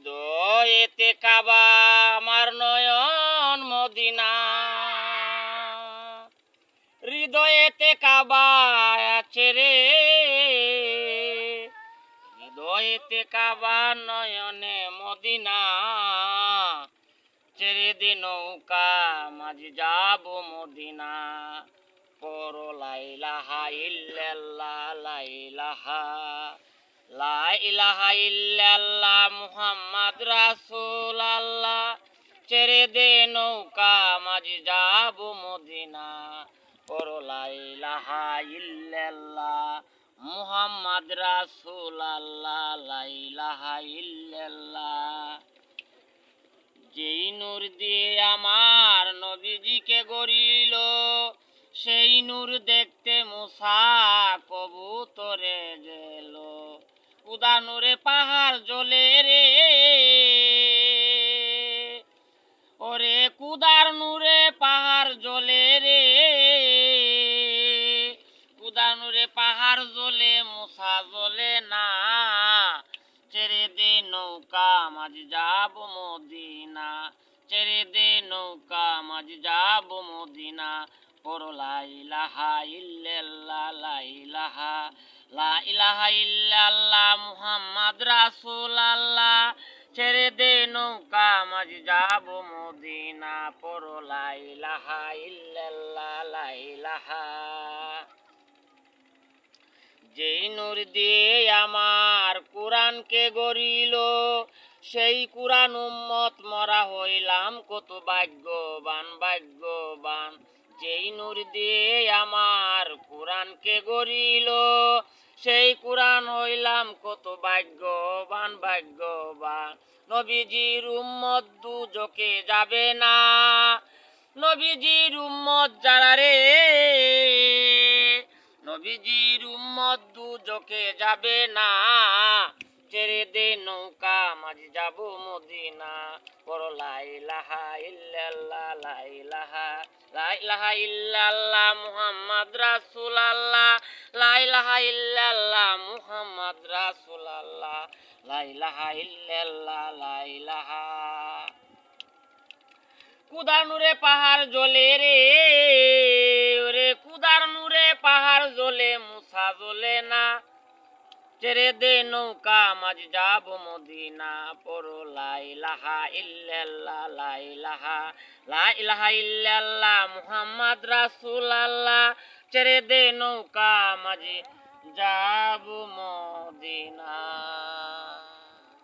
হৃদয়েতে কাবা আমার নয়ন মদিনা, হৃদয়েতে কাবা আছে রে, হৃদয়েতে কাবা নয়নে মদিনা, ছেড়ে দে নৌকা মাঝি যাব মদিনা। পর লা ইলাহা ইল্লাল্লাহ, লা ইলাহা, লা ইলাহা ইল্লাল্লাহ মুহাম্মদ রাসূলুল্লাহ, ছেড়ে দে নৌকা মাঝি যাব মদিনা। পর লা ইলাহা ইল্লাল্লাহ মুহাম্মদ রাসূলুল্লাহ, লা ইলাহা ইল্লাল্লাহ। যেই নূর দিয়ে আমার নবীজিকে গড়িল, সেই নূর দেখতে মুসা কবুতরে গেল। উদা নূরে পাহাড় জ্বলে রে, ওরে কুদার নূরে পাহাড় জ্বলে রে, কুদা নূরে পাহাড় জ্বলে মুসা জ্বলে না। ছেড়ে দে নৌকা মাঝি যাব মদিনা, ছেড়ে দে নৌকা মাঝি যাব মদিনা। পড়ো লা ইলাহা ইল্লাল্লাহ, লা ইলাহা, লা ইলাহা ইল্লাল্লাহ মুহাম্মদ রাসূলুল্লাহ, ছেড়ে দে নৌকা মাঝি যাব মদিনা। পড়ো লা ইলাহা ইল্লাল্লাহ, লা ইলাহা। যেই নূর দিয়ে আমার কুরআনকে গড়িল, সেই কুরআন উম্মত মরা হইলাম কত ভাগ্যবান ভাগ্যবান। যেই নূর দিয়ে আমার কুরআনকে গড়িল, সেই কুরআন হইলাম কত ভাগ্যবান ভাগ্যবান। নবীজির উম্মত দুজকে যাবে না, নবীজির উম্মত যারা রে, নবীজির উম্মত দুজকে যাবে না। ছেড়ে দে নৌকা মাঝি যাব মদিনা। পড়ো লা ইলাহা ইল্লাল্লাহ, লা ইলাহা, লা ইলাহা ইল্লাল্লাহ মুহাম্মদ রাসূলুল্লাহ, লা ইলাহা ইল্লাল্লাহ মুহাম্মদ রাসূলুল্লাহ, লা ইলাহা ইল্লাল্লাহ, লা ইলাহা। কুদার নূরে পাহাড় জ্বলে রে, ওরে কুদার নূরে পাহাড় জ্বলে মুসা জ্বলে না। ছেড়ে দে নৌকা মাঝি যাব মদিনা। পড়ো লা ইলাহা ইল্লাল্লাহ, লা ইলাহা, লা ইলাহা ইল্লাল্লাহ মুহাম্মদ রাসূলুল্লাহ, ছেড়ে দে নৌকা মাঝি যাব মদিনা।